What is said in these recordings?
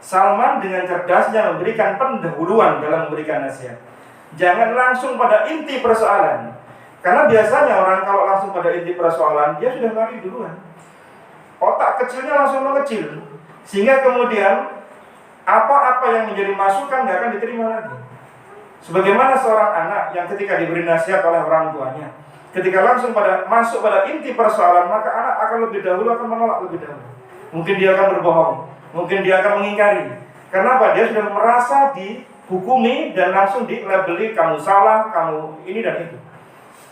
Salman dengan cerdasnya memberikan pendahuluan dalam memberikan nasihat. Jangan langsung pada inti persoalan. Karena biasanya orang kalau langsung pada inti persoalan, dia sudah lari duluan. Otak kecilnya langsung mengecil. Sehingga kemudian apa-apa yang menjadi masukan tidak akan diterima lagi. Sebagaimana seorang anak yang ketika diberi nasihat oleh orang tuanya, ketika langsung masuk pada inti persoalan, maka anak akan lebih dahulu akan menolak lebih dahulu. Mungkin dia akan berbohong, mungkin dia akan mengingkari. Karena apa? Dia sudah merasa dihukumi dan langsung dilabeli kamu salah, kamu ini dan itu.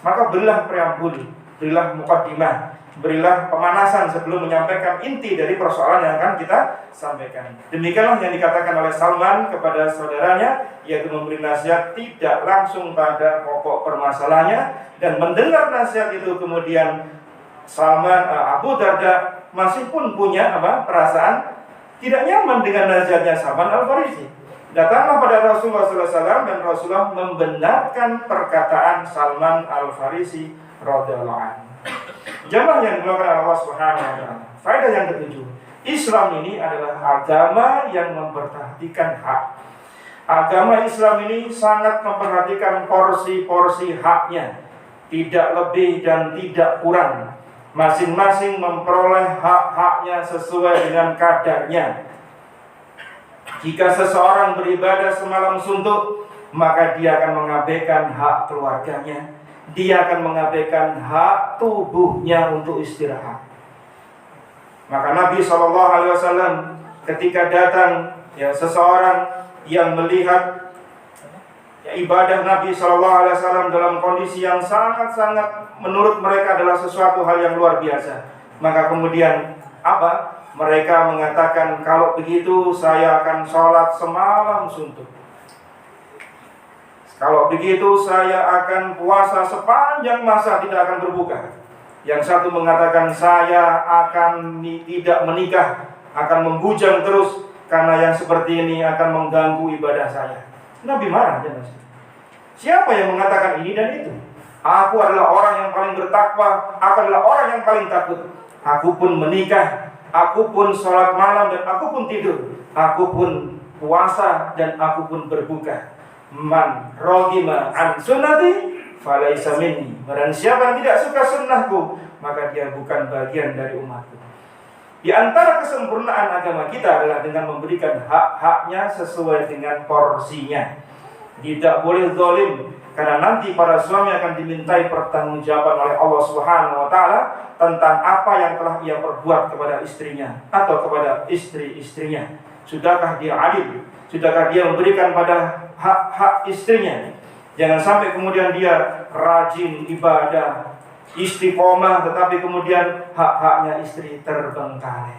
Maka berilah preambul, berilah mukaddimah, berilah pemanasan sebelum menyampaikan inti dari persoalan yang akan kita sampaikan. Demikianlah yang dikatakan oleh Salman kepada saudaranya, yaitu memberi nasihat tidak langsung pada pokok permasalahannya. Dan mendengar nasihat itu kemudian Salman, Abu Darda masih pun punya perasaan tidak nyaman dengan nasihatnya Salman Al-Farisi. Datanglah pada Rasulullah SAW dan Rasulullah membenarkan perkataan Salman Al-Farisi radhiyallahu anhu. Jamaah yang dimuliakan Allah Subhanahu wa taala. Faedah yang ketujuh, Islam ini adalah agama yang memperhatikan hak. Agama Islam ini sangat memperhatikan porsi-porsi haknya, tidak lebih dan tidak kurang. Masing-masing memperoleh hak-haknya sesuai dengan kadarnya. Jika seseorang beribadah semalam suntuk, maka dia akan mengabaikan hak keluarganya. Dia akan mengabaikan hak tubuhnya untuk istirahat. Maka Nabi SAW ketika datang seseorang yang melihat ibadah Nabi SAW dalam kondisi yang sangat-sangat menurut mereka adalah sesuatu hal yang luar biasa, maka kemudian mereka mengatakan, kalau begitu saya akan sholat semalam suntuk. Kalau begitu saya akan puasa sepanjang masa tidak akan berbuka. Yang satu mengatakan, saya akan tidak menikah, akan membujang terus, karena yang seperti ini akan mengganggu ibadah saya. Nabi marah. Siapa yang mengatakan ini dan itu? Aku adalah orang yang paling bertakwa, aku adalah orang yang paling takut. Aku pun menikah, aku pun sholat malam, dan aku pun tidur, aku pun puasa, dan aku pun berbuka. Man rogima an sunnati falaysa minni. Barang siapa yang tidak suka sunnahku, maka dia bukan bagian dari umatku. Di antara kesempurnaan agama kita adalah dengan memberikan hak-haknya sesuai dengan porsinya. Tidak boleh zalim, karena nanti para suami akan dimintai pertanggungjawaban oleh Allah Subhanahu wa taala tentang apa yang telah ia perbuat kepada istrinya atau kepada istri-istrinya. Sudahkah dia adil? Sudahkah dia memberikan pada hak-hak istrinya? Jangan sampai kemudian dia rajin ibadah, istiqomah, tetapi kemudian hak-haknya istri terbengkalai.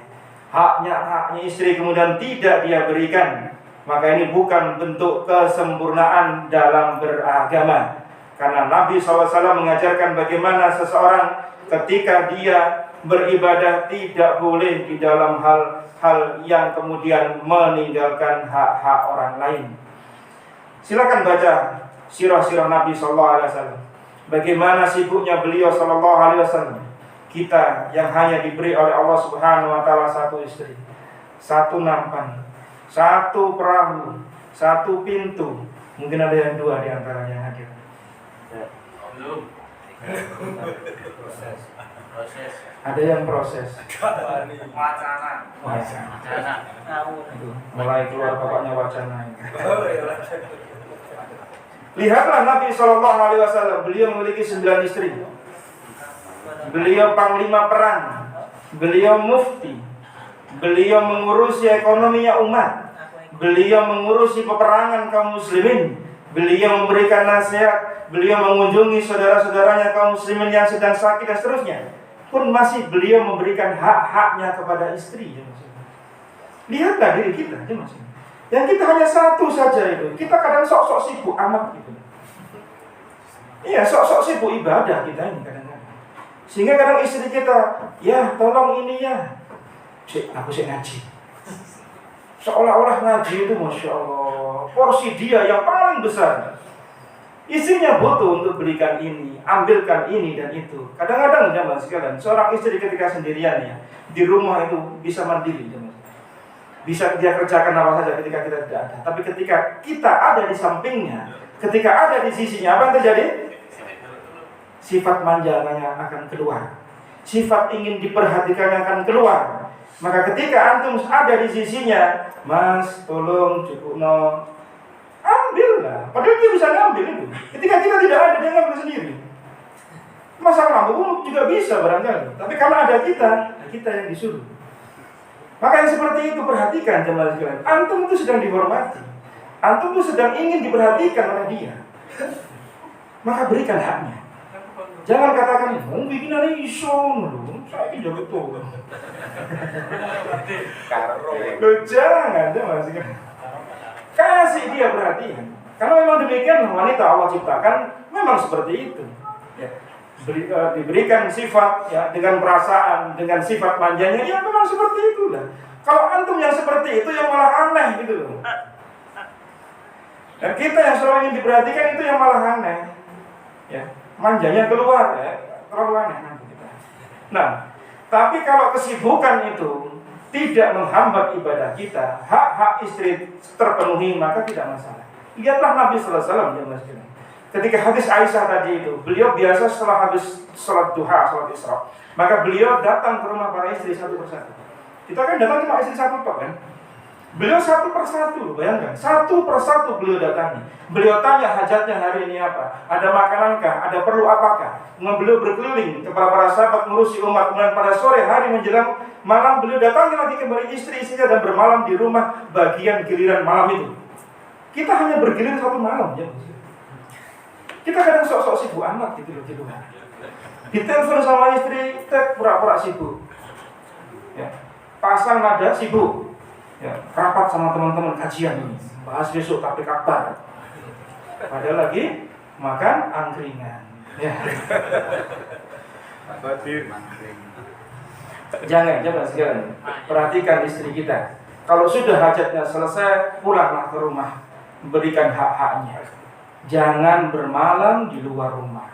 Haknya istri kemudian tidak dia berikan. Maka ini bukan bentuk kesempurnaan dalam beragama. Karena Nabi SAW mengajarkan bagaimana seseorang ketika dia beribadah tidak boleh di dalam hal-hal yang kemudian meninggalkan hak-hak orang lain. Silakan baca sirah-sirah Nabi SAW. Bagaimana sibuknya beliau SAW. Kita yang hanya diberi oleh Allah Subhanahu wa taala satu istri, satu nampan, satu perahu, satu pintu. Mungkin ada yang dua di antaranya yang hadir. Belum. Proses. Ada yang proses. Wacana. Mulai keluar bapaknya wacana ini. Lihatlah Nabi SAW, beliau memiliki 9 istri. Beliau panglima perang, beliau mufti, beliau mengurusi ekonominya umat, beliau mengurusi peperangan kaum muslimin, beliau memberikan nasihat, beliau mengunjungi saudara-saudaranya kaum muslimin yang sedang sakit dan seterusnya. Pun masih beliau memberikan hak-haknya kepada istri. Lihatlah diri kita, yang kita hanya satu saja itu. Kita kadang sok-sok sibuk amat gitu. Iya, sok-sok sibuk ibadah kita ini kadang-kadang. Sehingga kadang istri kita, ya tolong ini ya, aku ngaji. Seolah-olah ngaji itu Masya Allah, porsi dia yang paling besar. Istrinya butuh untuk belikan ini, ambilkan ini dan itu. Kadang-kadang jamaah sekalian, seorang istri ketika sendirian ya, di rumah itu bisa mandiri jamaah. Bisa dia kerjakan apa saja ketika kita tidak ada. Tapi ketika kita ada di sampingnya, ketika ada di sisinya, apa yang terjadi? Sifat manjanya akan keluar. Sifat ingin diperhatikannya akan keluar. Maka ketika antum ada di sisinya, Mas, tolong cukupno, ambillah. Padahal dia bisa ngambil itu. Ketika kita tidak ada, dia ngambil sendiri. Masalah lampu juga bisa barangkali. Tapi kalau ada kita yang disuruh. Maka yang seperti itu perhatikan jemaah sekalian. Antum itu sedang dihormati. Antum itu sedang ingin diperhatikan oleh dia. Maka berikan haknya. Jangan katakan, bikin ada iso loh. Saya ini jago tuh. Jangan jemaah sekalian. Kasih dia perhatian. Karena memang demikian wanita Allah ciptakan memang seperti itu. Ya. Diberikan sifat ya, dengan perasaan, dengan sifat manjanya, ya memang seperti itulah. Kalau antum yang seperti itu yang malah aneh gitu loh. Dan kita yang selalu ingin diperhatikan itu yang malah aneh. Ya, manjanya keluar ya, terlalu aneh nanti kita. Nah, tapi kalau kesibukan itu tidak menghambat ibadah kita, hak-hak istri terpenuhi, maka tidak masalah. Lihatlah Nabi sallallahu alaihi wasallam. Ketika hadis Aisyah tadi itu, beliau biasa setelah habis sholat duha, sholat isra, maka beliau datang ke rumah para istri satu persatu. Kita kan datang cuma istri satu tok kan? Beliau satu persatu, bayangkan, satu persatu beliau datangi. Beliau tanya hajatnya hari ini apa? Ada makanankah? Ada perlu apakah? Kemudian beliau berkeliling kepada para sahabat mengurusi umat. Kemudian pada sore hari menjelang malam beliau datangi lagi kembali istri-istrinya dan bermalam di rumah bagian giliran malam itu. Kita hanya bergilir satu malam ya. Kita kadang sok-sok sibuk amat gitu loh. Ditelepon sama istri, pura-pura sibuk. Ya. Pasang nada sibuk. Ya. Rapat sama teman-teman kajian ini. Bahas besok tapi kabar. Padahal lagi makan angkringan. Ya. Jangan sekalian. Perhatikan istri kita. Kalau sudah hajatnya selesai, pulanglah ke rumah. Berikan hak-haknya. Jangan bermalam di luar rumah.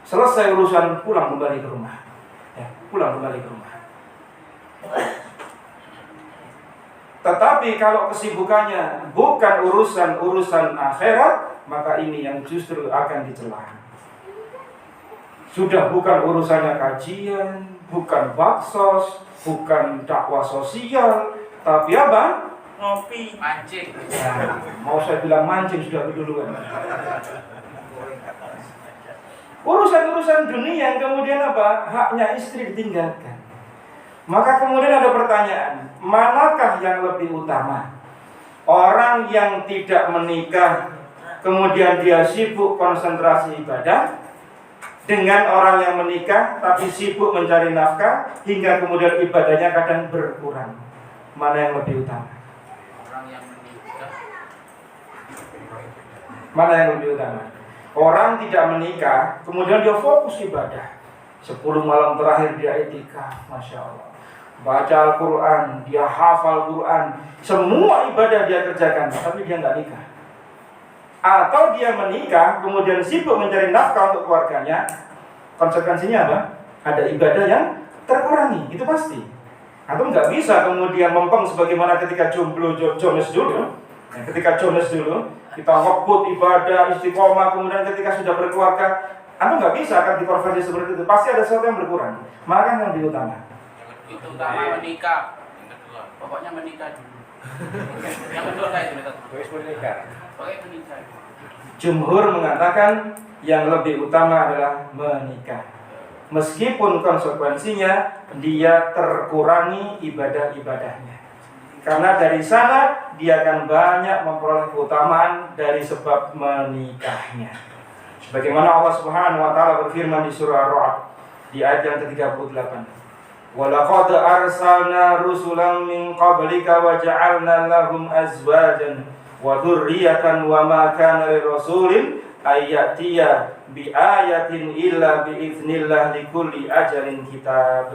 Selesai urusan, pulang kembali ke rumah. Ya, pulang kembali ke rumah. Tetapi kalau kesibukannya bukan urusan akhirat, maka ini yang justru akan dicela. Sudah bukan urusannya kajian, bukan baksos, bukan dakwah sosial, tapi apa? Ngopi, mancing. Nah, mau saya bilang mancing sudah keduluan. Urusan-urusan dunia yang kemudian apa? Haknya istri ditinggalkan. Maka kemudian ada pertanyaan, manakah yang lebih utama? Orang yang tidak menikah, kemudian dia sibuk konsentrasi ibadah, dengan orang yang menikah tapi sibuk mencari nafkah, hingga kemudian ibadahnya kadang berkurang. Mana yang lebih utama? Mana yang lebih utama? Orang tidak menikah, kemudian dia fokus ibadah. 10 malam terakhir dia i'tikaf, Masya Allah. Baca Al-Quran, dia hafal Quran, semua ibadah dia kerjakan, tapi dia nggak nikah. Atau dia menikah, kemudian sibuk mencari nafkah untuk keluarganya, konsekuensinya apa? Ada ibadah yang terkurangi, itu pasti. Atau nggak bisa kemudian mempeng sebagaimana ketika Jones dulu. Nah, ketika Jones dulu, kita ngebut ibadah, istiqomah, kemudian ketika sudah berkeluarga, atau nggak bisa akan dikonversi seperti itu. Pasti ada sesuatu yang berkurang. Maka yang lebih utama. Itu utama menikah. Yang kedua, pokoknya menikah dulu. Yang kedua kayak itu. Pokoknya menikah. Jumhur mengatakan yang lebih utama adalah menikah. Meskipun konsekuensinya dia terkurangi ibadah-ibadahnya. Karena dari sana dia akan banyak memperoleh keutamaan dari sebab menikahnya. Sebagaimana Allah Subhanahu wa taala berfirman di surah Ar-Ra'd di ayat yang ke-38. Wa laqad arsalna rusulan min qablika wa ja'alna lahum azwajan wa dzurriyyatan wa ma kana lirasulin ayyatiya bi ayatin illa bi idznillah likulli ajalin kitab.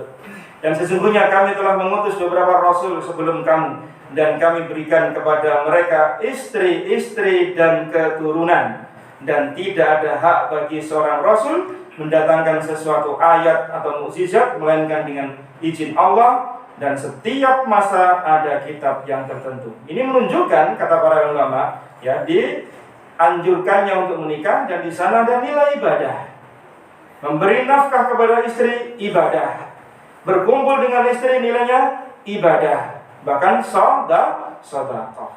Dan sesungguhnya kami telah mengutus beberapa rasul sebelum kamu, dan kami berikan kepada mereka istri-istri dan keturunan, dan tidak ada hak bagi seorang rasul mendatangkan sesuatu ayat atau mukjizat melainkan dengan izin Allah dan setiap masa ada kitab yang tertentu. Ini menunjukkan, kata para ulama, ya, dianjurkannya untuk menikah, dan di sana ada nilai ibadah. Memberi nafkah kepada istri, ibadah. Berkumpul dengan istri, nilainya ibadah. Bahkan sedekah.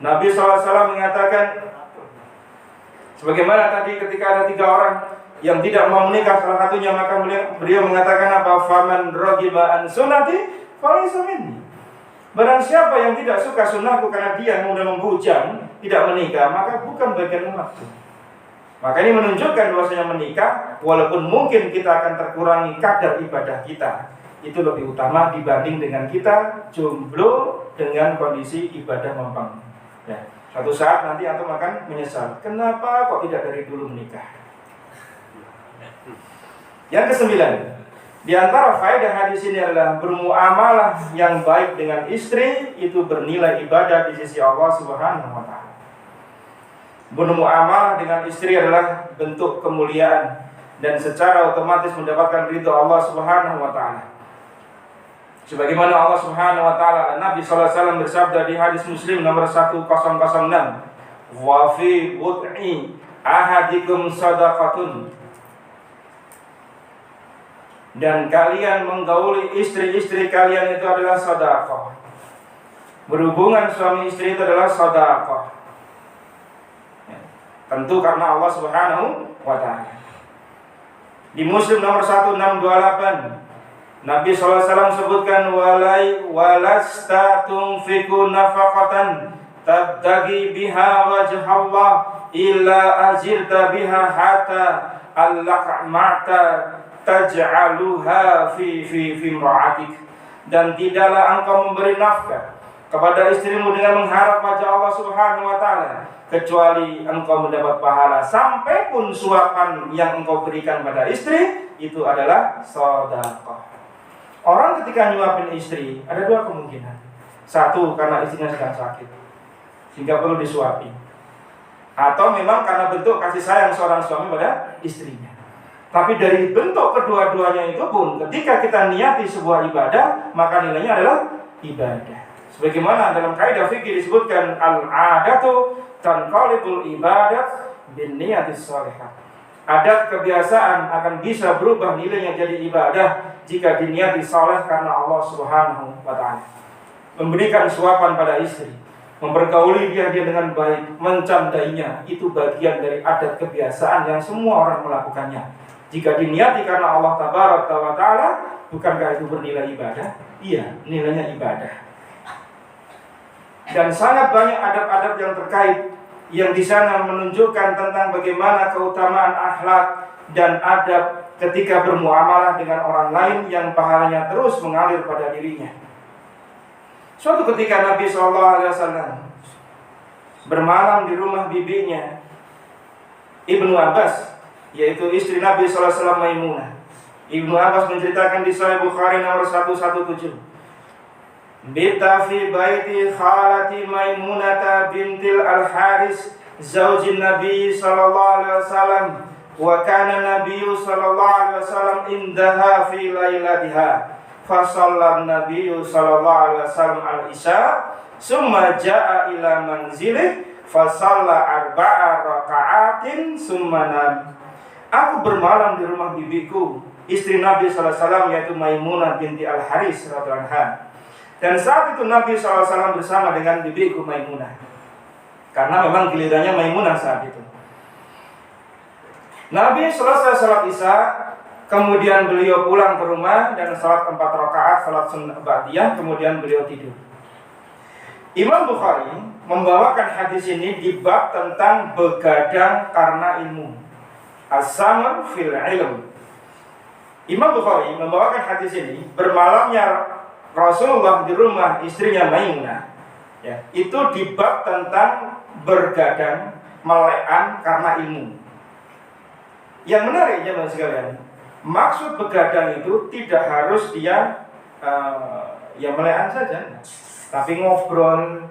Nabi SAW mengatakan, sebagaimana tadi ketika ada 3 orang yang tidak mau menikah, salah satunya, maka beliau mengatakan apa? Faman ragiba an sunnati falaysa minni. Barang siapa yang tidak suka sunnahku karena dia mudah membujang, tidak menikah, maka bukan bagian umatku. Maka ini menunjukkan bahwasanya menikah, walaupun mungkin kita akan terkurangi kadar ibadah kita, itu lebih utama dibanding dengan kita jomblo dengan kondisi ibadah mempeng. Ya, suatu saat nanti antum akan menyesal, kenapa kok tidak dari dulu menikah. Yang ke-9, di antara faedah hadis ini adalah bermuamalah yang baik dengan istri itu bernilai ibadah di sisi Allah Subhanahu wa taala. Bermuamalah dengan istri adalah bentuk kemuliaan dan secara otomatis mendapatkan ridho Allah Subhanahu wa taala. Sebagaimana Allah Subhanahu wa taala, Nabi sallallahu alaihi wasallam bersabda di hadis Muslim nomor 1006, "Wa fi bud'i ahadikum shadaqatun." Dan kalian menggauli istri-istri kalian itu adalah sedekah. Berhubungan suami istri itu adalah sedekah. Tentu karena Allah Subhanahu wa taala. Di Muslim nomor 1628, Nabi SAW sebutkan, walasta tunfiku nafaqatan tabtagi biha wajh Allah illa azirta biha hatta al-laqmata taj'aluha fi imra'atik. Dan tidaklah engkau memberi nafkah kepada istrimu dengan mengharap wajah Allah Subhanahu wa taala, kecuali engkau mendapat pahala, sampai pun suapan yang engkau berikan pada istri itu adalah sedekah. Orang ketika nyuapin istri ada 2 kemungkinan. Satu, karena istrinya sedang sakit sehingga perlu disuapi, atau memang karena bentuk kasih sayang seorang suami pada istrinya. Tapi dari bentuk kedua-duanya itu pun, ketika kita niati sebuah ibadah, maka nilainya adalah ibadah. Sebagaimana dalam kaidah fikih disebutkan, al-adatu tanqalibul ibadat bin niyatis shalihah. Adat kebiasaan akan bisa berubah nilainya jadi ibadah jika diniati saleh karena Allah Subhanahu wa taala. Memberikan suapan pada istri, mempergauli dia dengan baik, mencandainya, itu bagian dari adat kebiasaan yang semua orang melakukannya. Jika diniati karena Allah Tabaraka wa taala, bukankah itu bernilai ibadah? Iya, nilainya ibadah. Dan sangat banyak adab-adab yang terkait yang di sana menunjukkan tentang bagaimana keutamaan akhlak dan adab ketika bermuamalah dengan orang lain yang pahalanya terus mengalir pada dirinya. Suatu ketika Nabi SAW bermalam di rumah bibinya Ibnu Abbas, yaitu istri Nabi SAW Maimunah. Ibnu Abbas menceritakan di Sahih Bukhari nomor 117, "Bita fi baiti khalati Maimunata bintil Al-Haris zaujin Nabi sallallahu alaihi wasallam wa kana Nabi sallallahu alaihi wasallam indaha fi lailatiha fa shalla Nabi sallallahu alaihi wasallam al-isya summa jaa ila manzilih fa shalla arba'a raka'atin summa nam." Aku bermalam di rumah bibiku, istri Nabi sallallahu alaihi wasallam, yaitu Maimunah binti Al-Haris radhiyallahu anha. Dan saat itu Nabi SAW bersama dengan bibiku Maimunah, karena memang gilirannya Maimunah saat itu. Nabi selesai salat isya, kemudian beliau pulang ke rumah dan salat 4 rakaat, salat sunnah ba'diyah, kemudian beliau tidur. Imam Bukhari membawakan hadis ini di bab tentang begadang karena ilmu, as-samar fil ilm. Imam Bukhari membawakan hadis ini, bermalamnya Rasulullah di rumah istrinya Maimunah, ya, itu di bab tentang bergadang, melean karena ilmu. Yang menarik ya teman sekalian, maksud begadang itu tidak harus dia ya melean saja, tapi ngobrol,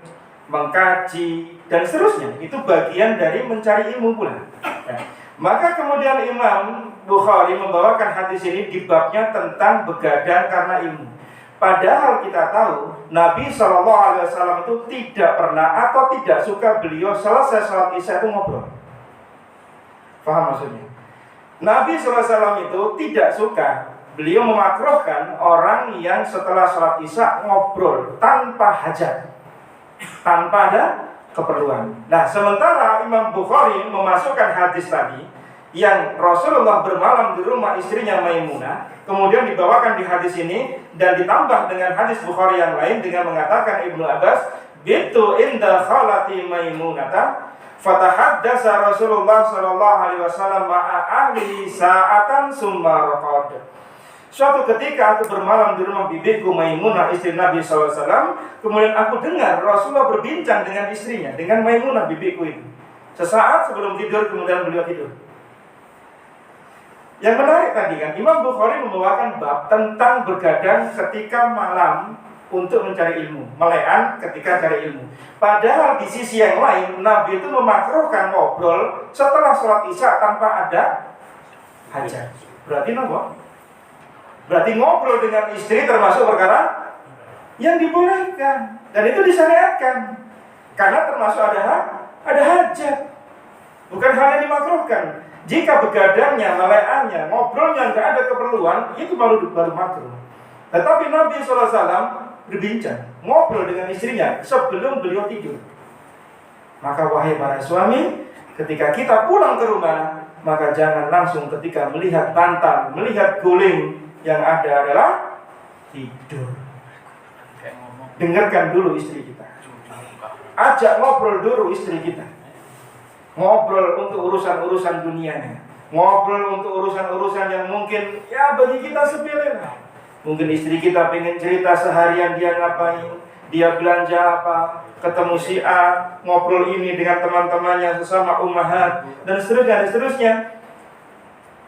mengkaji dan seterusnya. Itu bagian dari mencari ilmu pula. Ya. Maka kemudian Imam Bukhari membawakan hadis ini di babnya tentang begadang karena ilmu. Padahal kita tahu Nabi SAW itu tidak pernah atau tidak suka beliau selesai sholat isya itu ngobrol. Paham maksudnya? Nabi SAW itu tidak suka, beliau memakruhkan orang yang setelah sholat isya ngobrol tanpa hajat, tanpa ada keperluan. Nah, sementara Imam Bukhari memasukkan hadis tadi yang Rasulullah bermalam di rumah istrinya Maimunah, kemudian dibawakan di hadis ini dan ditambah dengan hadis Bukhari yang lain dengan mengatakan Ibnu Abbas, "Bitu inda khalati Maimunata, fatahaddasa Rasulullah sallallahu alaihi wasallam ma'a ahli sa'atan summa raqad." Suatu ketika aku bermalam di rumah bibiku Maimunah, istri Nabi SAW. Kemudian aku dengar Rasulullah berbincang dengan istrinya, dengan Maimunah bibiku itu. Sesaat sebelum tidur, kemudian beliau tidur. Yang menarik tadi kan, Imam Bukhari membawakan bab tentang bergadang ketika malam untuk mencari ilmu, melean ketika cari ilmu. Padahal di sisi yang lain, Nabi itu memakruhkan ngobrol setelah sholat isya tanpa ada hajat. Berarti apa? Berarti ngobrol dengan istri termasuk perkara yang dibolehkan dan itu disyariatkan karena termasuk ada hajat, bukan hal yang dimakruhkan. Jika begadangnya, meleannya, ngobrolnya nggak ada keperluan, itu baru makruh. Tetapi Nabi SAW berbincang, ngobrol dengan istrinya sebelum beliau tidur. Maka wahai para suami, ketika kita pulang ke rumah, maka jangan langsung ketika melihat bantal, melihat guling, yang ada adalah tidur. Dengarkan dulu istri kita. Ajak ngobrol dulu istri kita. Ngobrol untuk urusan-urusan dunianya. Ngobrol untuk urusan-urusan yang mungkin ya bagi kita sepele lah. Mungkin istri kita pengen cerita seharian dia ngapain, dia belanja apa, ketemu si A, ngobrol ini dengan teman-temannya sesama ummahat dan seterusnya.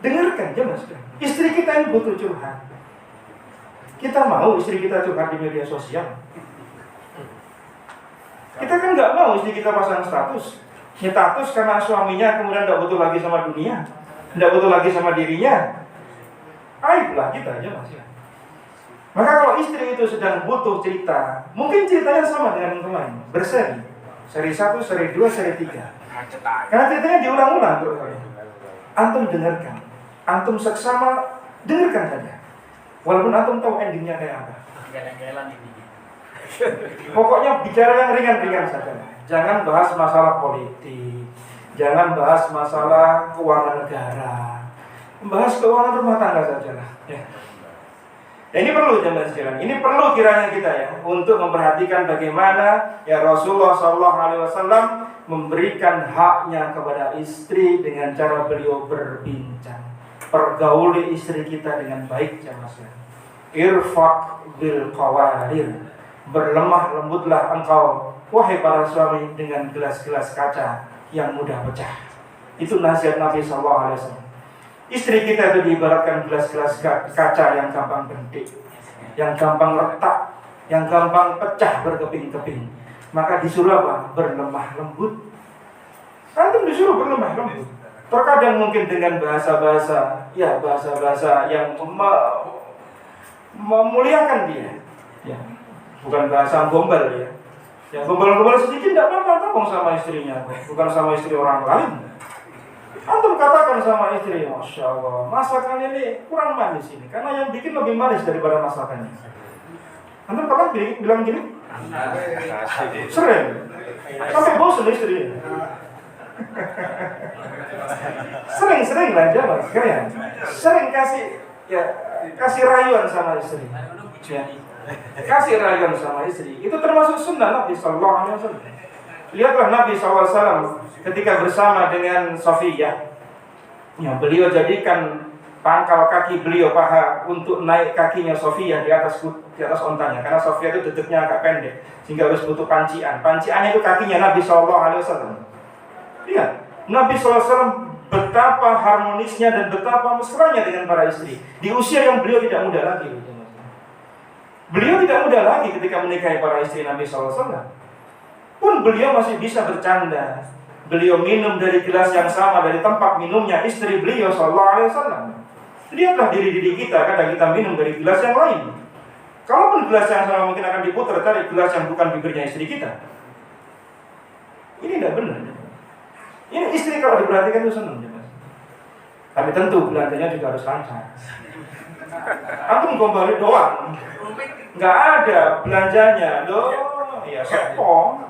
Dengarkan jelas kan. Istri kita ini butuh curhat. Kita mau istri kita curhat di media sosial. Kita kan nggak mau istri kita pasang status. Status karena suaminya kemudian tidak butuh lagi sama dunia, tidak butuh lagi sama dirinya. Aiblah kita aja mas ya. Maka kalau istri itu sedang butuh cerita, mungkin ceritanya sama dengan yang lain, berseri, seri 1, seri 2, seri 3. Karena ceritanya diulang-ulang tuh. Antum dengarkan, antum seksama dengarkan saja. Walaupun antum tahu endingnya kayak apa. Pokoknya bicara yang ringan-ringan saja. Jangan bahas masalah politik, jangan bahas masalah keuangan negara, bahas keuangan rumah tangga saja lah. Ya. Ini perlu jemaah sekalian. Ini perlu kiranya kita ya untuk memperhatikan bagaimana ya Rasulullah SAW memberikan haknya kepada istri dengan cara beliau berbincang. Pergauli istri kita dengan baik jemaah sekalian. Irfaq bil qawarir. Berlemah lembutlah engkau wahai para suami dengan gelas-gelas kaca yang mudah pecah. Itu nasihat Nabi SAW. Istri kita itu diibaratkan gelas-gelas kaca yang gampang bentik, yang gampang retak, yang gampang pecah berkeping-keping. Maka disuruh apa? Berlemah lembut. Antum disuruh berlemah lembut. Terkadang mungkin dengan bahasa-bahasa, ya bahasa-bahasa yang memuliakan dia. Ya. Bukan bahasa gombal ya. Yang gombal-gombal sedikit tidak apa-apa ngomong sama istrinya, bukan sama istri orang lain. Antum katakan sama istri, Masya Allah, masakan ini kurang manis ini, karena yang bikin lebih manis daripada masakannya. Antum pernah bilang gini? Sering. Sampai bosan istri. Sering lah aja mas, kalian. Sering kasih rayuan sama istri. Ya. Kasih rayuan sama istri itu termasuk sunnah Nabi SAW. Lihatlah Nabi SAW ketika bersama dengan Sofiyah, ya, beliau jadikan pangkal kaki beliau paha untuk naik kakinya Sofiyah di atas ontanya, karena Sofiyah itu duduknya agak pendek sehingga harus butuh panciannya itu kakinya Nabi SAW. Lihat Nabi SAW betapa harmonisnya dan betapa mesranya dengan para istri di usia yang beliau tidak muda lagi. Beliau tidak muda lagi ketika menikahi para istri Nabi SAW. Pun beliau masih bisa bercanda. Beliau minum dari gelas yang sama dari tempat minumnya istri beliau SAW. Lihatlah diri-diri kita, kadang kita minum dari gelas yang lain. Kalaupun gelas yang sama mungkin akan diputar, cari gelas yang bukan bibirnya istri kita. Ini tidak benar. Ini istri kalau diperhatikan itu senang. Tapi tentu belanjanya juga harus lancar. Antum gombali doang, nggak ada belanjanya, loh, ya sepong,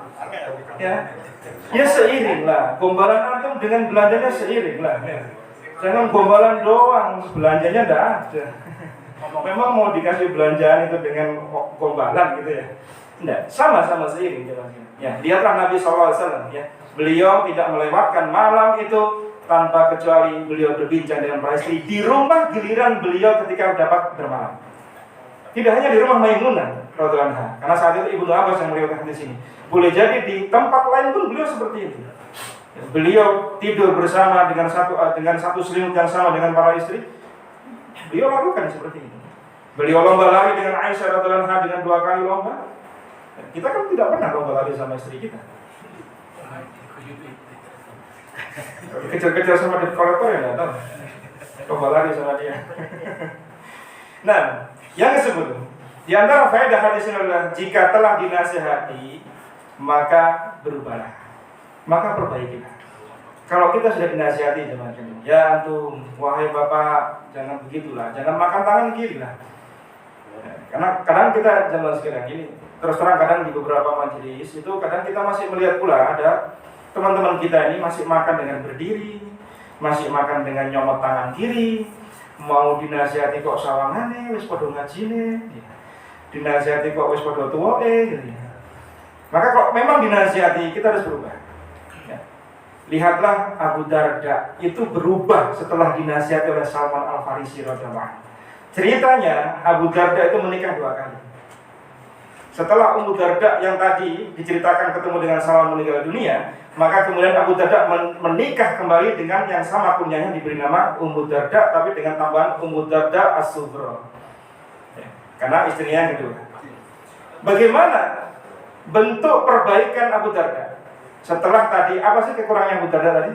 ya seiring lah. Gombalan antum dengan belanjanya seiring lah. Jangan gombalan doang, belanjanya nggak ada. Memang mau dikasih belanjaan itu dengan gombalan gitu ya? Tidak, sama-sama seiring jalannya. Ya, lihatlah Nabi SAW. Ya, beliau tidak melewatkan malam itu tanpa kecuali beliau berbincang dengan para istri di rumah giliran beliau ketika dapat bermalam. Tidak hanya di rumah Maimunah radhiyallahu anha, karena saat itu Ibnu Abbas yang meriwayatkan di sini. Boleh jadi di tempat lain pun beliau seperti itu. Beliau tidur bersama dengan satu selimut yang sama dengan para istri. Beliau lakukan seperti ini. Beliau lomba lari dengan Aisyah radhiyallahu anha dengan 2 kali lomba. Kita kan tidak pernah lomba lari sama istri kita. Kejar-kejar sama debt collector ya nggak tahu. Lomba lari sama dia. Nah, yang disebut di antara faedah hadis ini adalah jika telah dinasihati maka berubahlah, maka perbaikilah. Kalau kita sudah dinasihati teman-teman, ya antum, wahai bapak, jangan begitulah, jangan makan tangan kiri lah. Karena kadang kita zaman sekarang ini, terus terang kadang di beberapa majelis itu kadang kita masih melihat pula ada teman-teman kita ini masih makan dengan berdiri, masih makan dengan nyomot tangan kiri, mau dinasihati kok sawangane, wis podo ngajine, dinasihati kok wis podo tuwoke, gitu ya. Maka kalau memang dinasihati kita harus berubah. Ya. Lihatlah Abu Darda itu berubah setelah dinasihati oleh Salman Al-Farisi radhiyallahu anhu. Ceritanya Abu Darda itu menikah 2 kali. Setelah Ummu Darda yang tadi diceritakan ketemu dengan Salman meninggal dunia, maka kemudian Abu Darda menikah kembali dengan yang sama kunyahnya diberi nama Ummu Darda, tapi dengan tambahan Ummu Darda As-Sughra. Ya, karena istrinya yang kedua. Bagaimana bentuk perbaikan Abu Darda? Setelah tadi, apa sih kekurangannya Abu Darda tadi?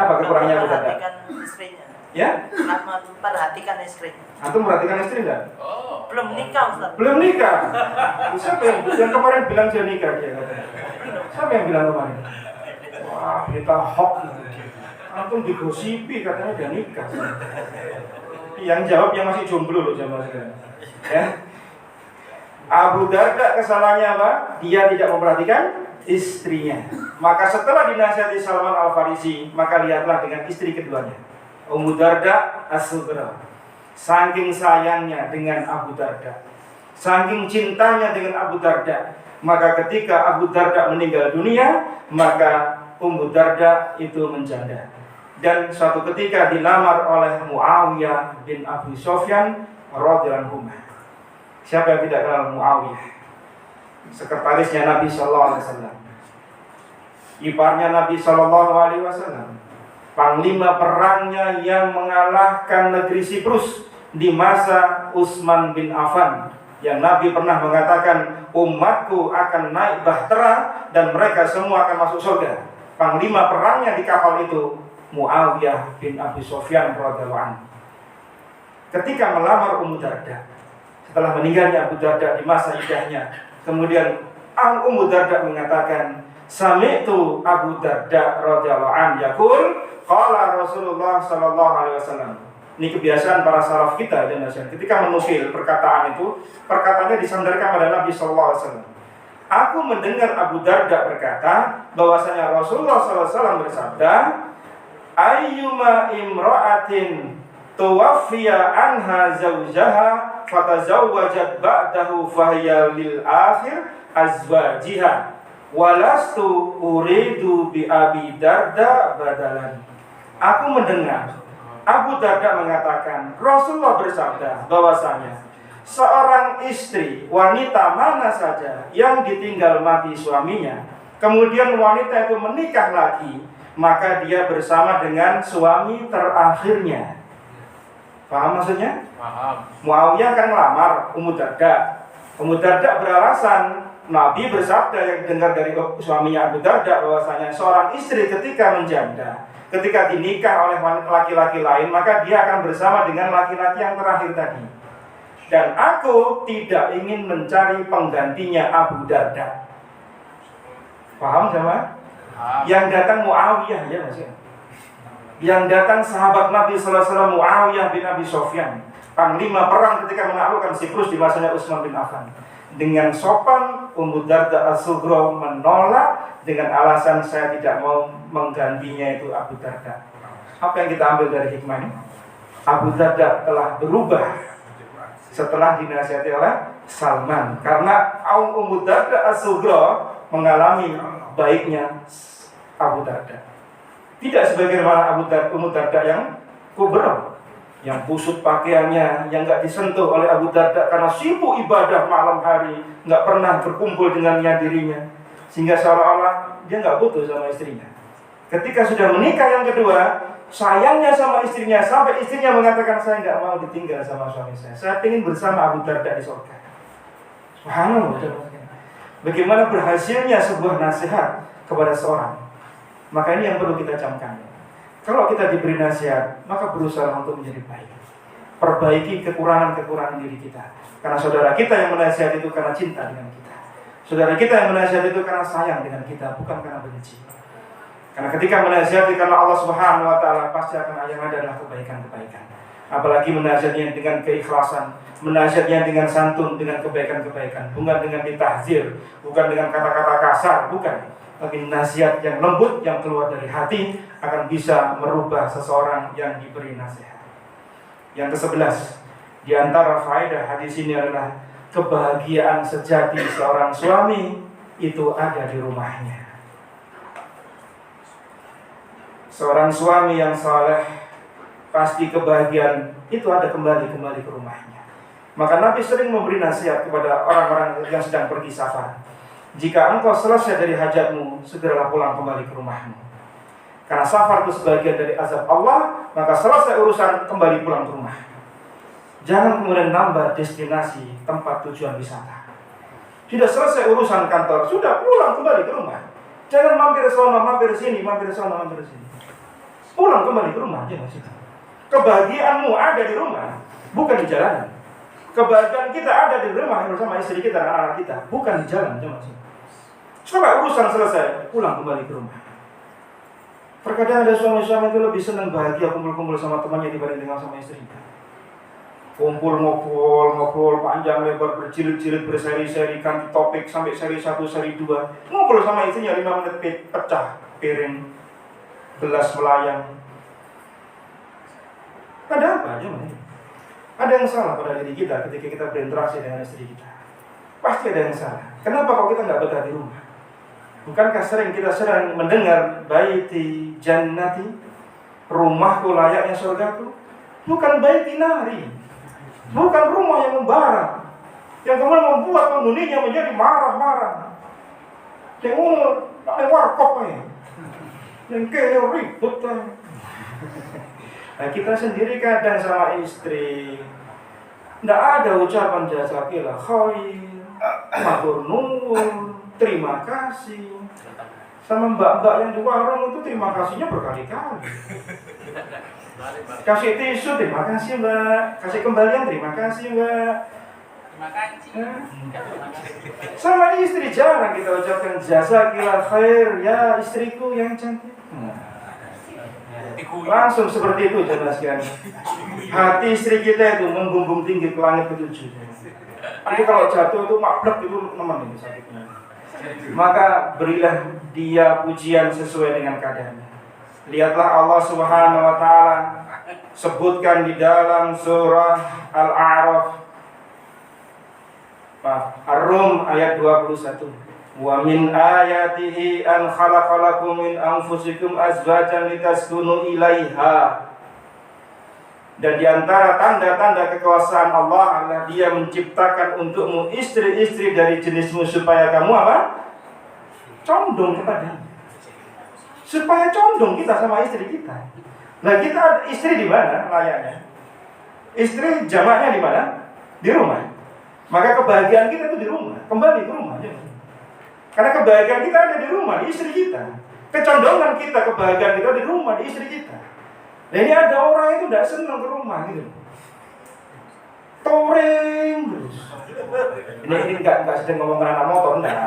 Apa kekurangannya Abu Darda? Perhatikan istrinya. Ya? Perhatikan istrinya. Antum merhatikan istri enggak? Belum nikah, Ustaz. Belum nikah. Siapa yang kemarin bilang dia nikah dia katanya? Siapa yang bilang kemarin? Wah, kita hoax gitu. Antum digosipi katanya dia nikah. Yang jawab yang masih jomblo loh zaman sekarang. Ya. Abu Darda kesalahannya apa? Dia tidak memperhatikan istrinya. Maka setelah dinasihati Salman Al-Farisi, maka lihatlah dengan istri keduanya, Ummu Darda As-Sughra. Saking sayangnya dengan Abu Darda, saking cintanya dengan Abu Darda, maka ketika Abu Darda meninggal dunia, maka Ummu Darda itu menjanda. Dan suatu ketika dilamar oleh Muawiyah bin Abi Sufyan radhiyallahu anhu. Siapa yang tidak kenal Muawiyah? Sekretarisnya Nabi sallallahu alaihi wasallam. Iparnya Nabi sallallahu alaihi wasallam. Panglima perangnya yang mengalahkan negeri Siprus di masa Utsman bin Affan, yang Nabi pernah mengatakan umatku akan naik bahtera dan mereka semua akan masuk surga. Panglima perangnya di kapal itu Muawiyah bin Abi Sufyan radhiyallahu anhu. Ketika melamar Ummu Darda, setelah meninggalnya Abu Darda di masa idahnya, kemudian Ummu Darda mengatakan, sami'tu Abu Darda radhiyallahu anhu yaqul qala Rasulullah sallallahu alaihi wasallam. Ini kebiasaan para salaf kita dan nasihat. Ketika menukil perkataan itu, perkataannya disandarkan pada Nabi sallallahu alaihi wasallam. Aku mendengar Abu Darda berkata bahwasanya Rasulullah sallallahu alaihi wasallam bersabda, ayyuma imra'atin tuwaffiya anha zawjaha fatazawwajat ba'dahu fahiya lil akhir azwajiha walastu uridu bi Abi Darda badalan. Aku mendengar Abu Darda mengatakan Rasulullah bersabda bahwasanya seorang istri, wanita mana saja yang ditinggal mati suaminya, kemudian wanita itu menikah lagi, maka dia bersama dengan suami terakhirnya. Paham maksudnya? Paham. Muawiyah kan melamar Ummu Darda. Ummu Darda beralasan Nabi bersabda yang dengar dari suaminya Abu Darda bahwasanya seorang istri ketika menjanda, ketika dinikah oleh laki-laki lain, maka dia akan bersama dengan laki-laki yang terakhir tadi. Dan aku tidak ingin mencari penggantinya Abu Darda. Paham sama? Yang datang Muawiyah, ya Mas. Yang datang sahabat Nabi sallallahu alaihi wasallam Muawiyah bin Abi Sufyan, panglima perang ketika menaklukkan Siprus di masanya Utsman bin Affan. Dengan sopan, Ummu Darda As-Sughra menolak dengan alasan saya tidak mau menggantinya itu Abu Darda. Apa yang kita ambil dari hikmah ini? Abu Darda telah berubah setelah dinasihati oleh Salman, karena Ummu Darda As-Sughra mengalami baiknya Abu Darda. Tidak sebagaimana Ummu Darda yang kubra, yang kusut pakaiannya, yang nggak disentuh oleh Abu Darda karena sibuk ibadah malam hari, nggak pernah berkumpul dengannya dirinya, sehingga seolah-olah dia nggak butuh sama istrinya. Ketika sudah menikah yang kedua, sayangnya sama istrinya sampai istrinya mengatakan, saya nggak mau ditinggal sama suami saya ingin bersama Abu Darda di surga. Subhanallah. Bagaimana berhasilnya sebuah nasihat kepada seorang. Maka ini yang perlu kita camkan. Kalau kita diberi nasihat, maka berusaha untuk menjadi baik. Perbaiki kekurangan-kekurangan diri kita. Karena saudara kita yang menasihati itu karena cinta dengan kita. Saudara kita yang menasihati itu karena sayang dengan kita, bukan karena benci. Karena ketika menasihati karena Allah Subhanahu wa taala, pasti akan yang ada adalah kebaikan-kebaikan. Apalagi menasihatinya dengan keikhlasan, menasihatinya dengan santun, dengan kebaikan-kebaikan, bukan dengan ditahzir, bukan dengan kata-kata kasar, bukan. Tapi nasihat yang lembut, yang keluar dari hati akan bisa merubah seseorang yang diberi nasihat. Yang ke-11, di antara faedah hadis ini adalah kebahagiaan sejati seorang suami itu ada di rumahnya. Seorang suami yang saleh pasti kebahagiaan itu ada kembali ke rumahnya. Maka Nabi sering memberi nasihat kepada orang-orang yang sedang pergi safar. Jika engkau selesai dari hajatmu, segeralah pulang kembali ke rumahmu. Karena safar itu sebagian dari azab Allah, maka selesai urusan, kembali pulang ke rumah. Jangan kemudian nambah destinasi tempat tujuan wisata. Sudah selesai urusan kantor, sudah pulang kembali ke rumah. Jangan mampir sana, mampir sini, mampir sana, mampir sini. Pulang kembali ke rumah, ya maksudnya. Kebahagiaanmu ada di rumah, bukan di jalanan. Kebahagiaan kita ada di rumah bersama istri kita dan anak kita, bukan di jalan, ya maksudnya. Setelah urusan selesai, pulang kembali ke rumah. Terkadang ada suami-suami itu lebih senang bahagia kumpul-kumpul sama temannya dibanding dengan sama istrinya. Kumpul ngobrol panjang lebar, berjilid-jilid, berseri-seri, ganti topik sampai seri 1, seri 2. Ngobrol sama istrinya 5 menit pecah piring, gelas melayang. Ada apa aja man? Ada yang salah pada diri kita ketika kita berinteraksi dengan istri kita. Pasti ada yang salah. Kenapa kok kita nggak betah di rumah? Bukankah kita sering mendengar baiti jannati, rumahku layaknya surgaku? Bukan baiti nari, bukan rumah yang membara, yang kemudian membuat penghuninya menjadi marah-marah. Yang warkop ya, yang kayaknya ribut kan. Nah kita sendiri kadang sama istri tidak ada ucapan jazakillah khair, matur nuwun, terima kasih. Sama mbak-mbak yang di warung itu terima kasihnya berkali-kali. Kasih tisu, terima kasih mbak. Kasih kembalian, terima kasih mbak. Terima kasih. Sama istri jarang kita ucapkan jazakillah khair, ya istriku yang cantik. Langsung seperti itu jemaah sekalian. Hati istri kita itu membumbung tinggi ke langit ketujuh. Tapi kalau jatuh itu mablek itu nemen ini sakitnya. Maka berilah dia pujian sesuai dengan kadarnya. Lihatlah Allah Subhanahu wa taala sebutkan di dalam surah Al-A'raf Ar-Rum ayat 21. Wa min ayatihi an khalaqalakum min anfusikum azwajan litaskunu ilaiha. Dan di antara tanda-tanda kekuasaan Allah adalah Dia menciptakan untukmu istri-istri dari jenismu supaya kamu apa? Condong kepadanya. Supaya condong kita sama istri kita. Nah kita istri di mana layaknya? Istri jamaknya di mana? Di rumah. Maka kebahagiaan kita itu di rumah. Kembali ke rumah. Karena kebahagiaan kita ada di rumah, di istri kita. Kecondongan kita, kebahagiaan kita di rumah, di istri kita. Nah ini ada orang itu tidak senang ke rumah gitu. touring terus. Ini enggak sedang ngomong anak motor, enggak.